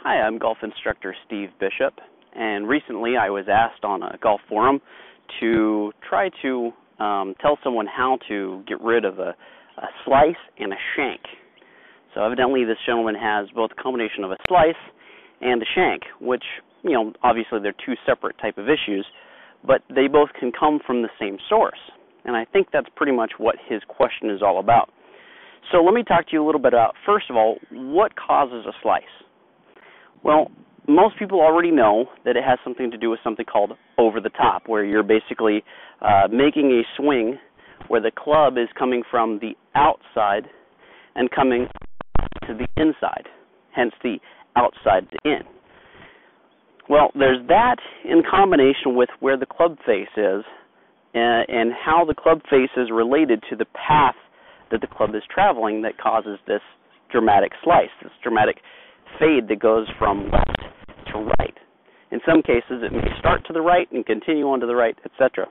Hi, I'm golf instructor Steve Bishop, and recently I was asked on a golf forum to try to tell someone how to get rid of a slice and a shank. So evidently this gentleman has both a combination of a slice and a shank, which, obviously they're two separate type of issues, but they both can come from the same source. And I think that's pretty much what his question is all about. So let me talk to you a little bit about, first of all, what causes a slice? Well, most people already know that it has something to do with something called over the top, where you're basically making a swing where the club is coming from the outside and coming to the inside, hence the outside to in. Well, there's that in combination with where the club face is and how the club face is related to the path that the club is traveling that causes this dramatic slice, this dramatic fade that goes from left to right. In some cases, it may start to the right and continue on to the right, etc.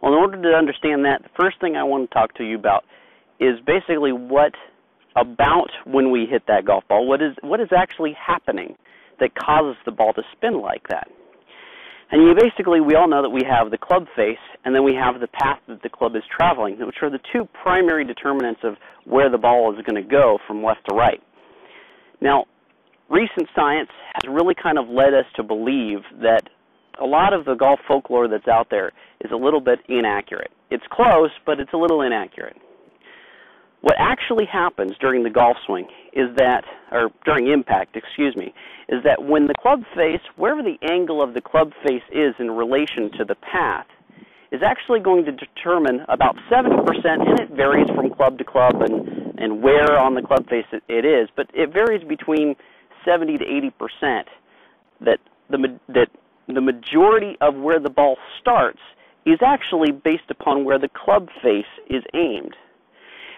Well, in order to understand that, the first thing I want to talk to you about is basically what about when we hit that golf ball, what is actually happening that causes the ball to spin like that. And we all know that we have the club face and then we have the path that the club is traveling, which are the two primary determinants of where the ball is going to go from left to right. Now, recent science has really kind of led us to believe that a lot of the golf folklore that's out there is a little bit inaccurate. It's close, but it's a little inaccurate. What actually happens during the golf swing is that, or during impact, is that when the club face, wherever the angle of the club face is in relation to the path, is actually going to determine about 70%, and it varies from club to club and where on the club face it is, but it varies between 70 to 80% that the majority of where the ball starts is actually based upon where the club face is aimed.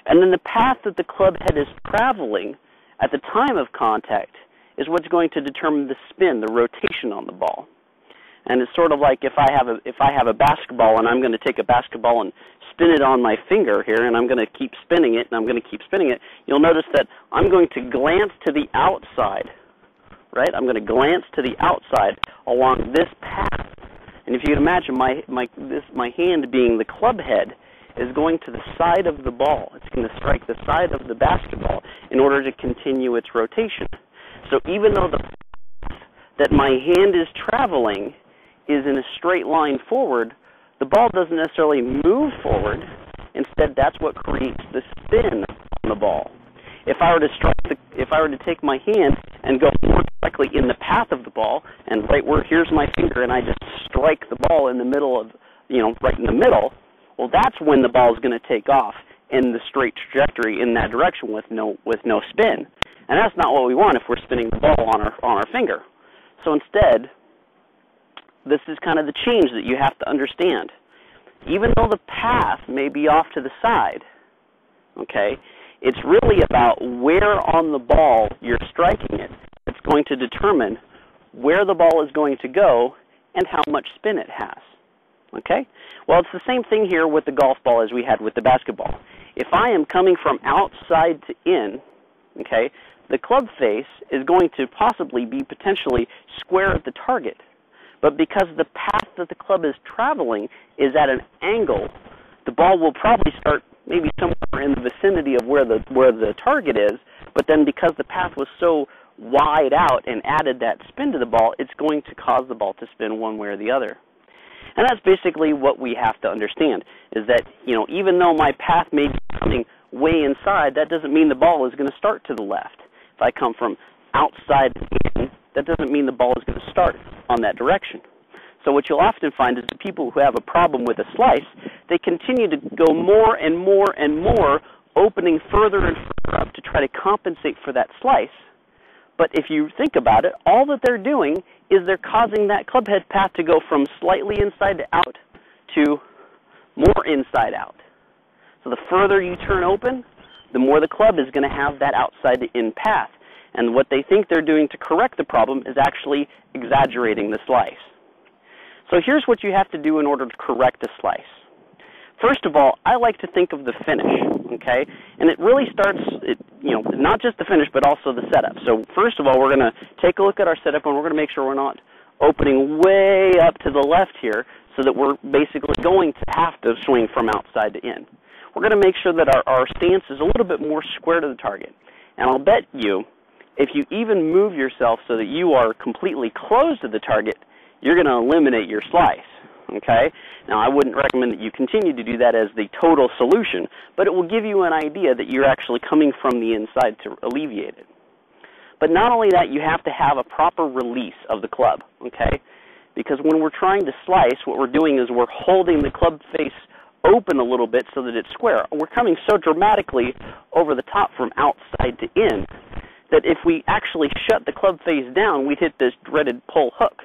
And then the path that the club head is traveling at the time of contact is what's going to determine the spin, the rotation on the ball. And it's sort of like if I have a basketball and I'm going to take a basketball and spin it on my finger here, and I'm going to keep spinning it, and I'm going to keep spinning it, you'll notice that I'm going to glance to the outside, right? I'm going to glance to the outside along this path. And if you can imagine my hand being the club head is going to the side of the ball. It's going to strike the side of the basketball in order to continue its rotation. So even though the path that my hand is traveling is in a straight line forward, the ball doesn't necessarily move forward. Instead, that's what creates the spin on the ball. If I were to take my hand and go more directly in the path of the ball, and right where here's my finger, and I just strike the ball in the middle of, right in the middle, well, that's when the ball is going to take off in the straight trajectory in that direction with no spin. And that's not what we want if we're spinning the ball on our finger. So instead, this is kind of the change that you have to understand. Even though the path may be off to the side, okay, it's really about where on the ball you're striking it that's going to determine where the ball is going to go and how much spin it has. Okay? Well, it's the same thing here with the golf ball as we had with the basketball. If I am coming from outside to in, okay, the club face is going to possibly be potentially square at the target. But because the path that the club is traveling is at an angle, the ball will probably start maybe somewhere in the vicinity of where the target is, but then because the path was so wide out and added that spin to the ball, it's going to cause the ball to spin one way or the other. And that's basically what we have to understand, is that, even though my path may be coming way inside, that doesn't mean the ball is going to start to the left. If I come from outside in, that doesn't mean the ball is going to start on that direction. So what you'll often find is the people who have a problem with a slice, they continue to go more and more and more, opening further and further up to try to compensate for that slice. But if you think about it, all that they're doing is they're causing that club head path to go from slightly inside out to more inside out. So the further you turn open, the more the club is going to have that outside to in path. And what they think they're doing to correct the problem is actually exaggerating the slice. So here's what you have to do in order to correct a slice. First of all, I like to think of the finish, okay? And it really starts, not just the finish, but also the setup. So first of all, we're going to take a look at our setup, and we're going to make sure we're not opening way up to the left here, so that we're basically going to have to swing from outside to in. We're going to make sure that our stance is a little bit more square to the target. And I'll bet you, if you even move yourself so that you are completely closed to the target, you're going to eliminate your slice. Okay? Now, I wouldn't recommend that you continue to do that as the total solution, but it will give you an idea that you're actually coming from the inside to alleviate it. But not only that, you have to have a proper release of the club, okay? Because when we're trying to slice, what we're doing is we're holding the club face open a little bit so that it's square. We're coming so dramatically over the top from outside to in that if we actually shut the club face down, we'd hit this dreaded pull hook.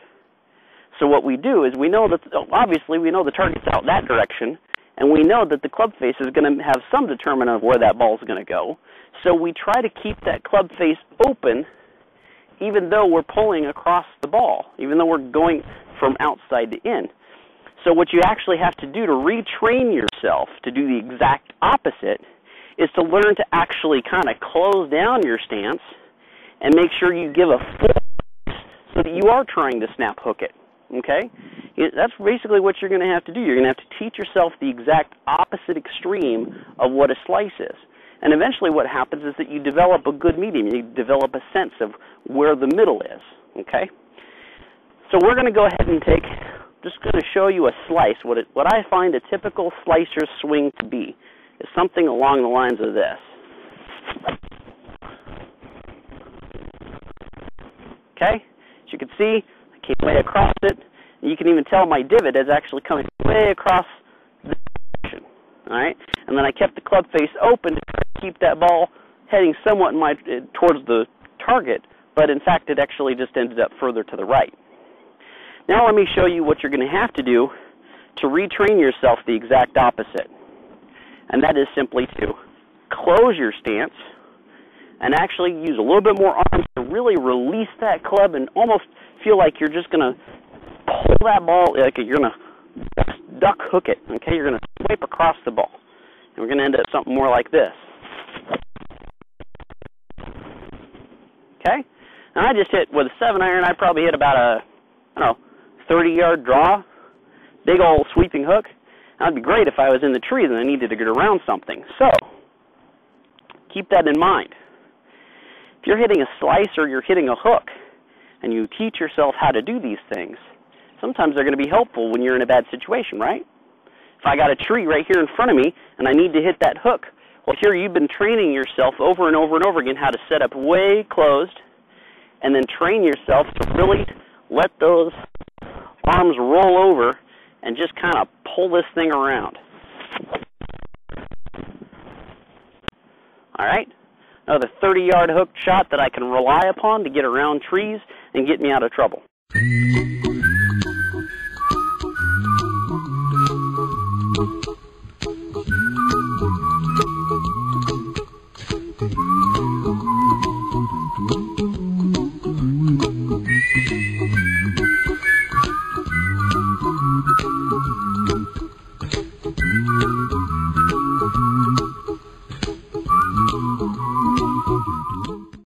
So what we do is we know that, obviously, we know the target's out that direction, and we know that the club face is going to have some determinant of where that ball is going to go. So we try to keep that club face open even though we're pulling across the ball, even though we're going from outside to in. So what you actually have to do to retrain yourself to do the exact opposite is to learn to actually kind of close down your stance and make sure you give a full so that you are trying to snap hook it. Okay? That's basically what you're going to have to do. You're going to have to teach yourself the exact opposite extreme of what a slice is. And eventually what happens is that you develop a good medium. You develop a sense of where the middle is. Okay? So we're going to go ahead and just going to show you a slice. What I find a typical slicer swing to be is something along the lines of this. Okay? As you can see, I came way across it. And you can even tell my divot is actually coming way across this direction. All right? And then I kept the club face open to try to keep that ball heading somewhat towards the target, but in fact it actually just ended up further to the right. Now let me show you what you're going to have to do to retrain yourself the exact opposite. And that is simply to close your stance and actually use a little bit more arms to really release that club and almost feel like you're just going to pull that ball, like you're going to duck hook it. Okay, you're going to swipe across the ball. And we're going to end up something more like this. Okay? Now I just hit, with a 7-iron, I probably hit about a, 30-yard draw, big old sweeping hook. That would be great if I was in the trees and I needed to get around something. So, keep that in mind. If you're hitting a slice or you're hitting a hook, and you teach yourself how to do these things, sometimes they're going to be helpful when you're in a bad situation, right? If I got a tree right here in front of me and I need to hit that hook, well, here you've been training yourself over and over and over again how to set up way closed and then train yourself to really let those arms roll over and just kind of pull this thing around. All right? Another 30-yard hook shot that I can rely upon to get around trees and get me out of trouble.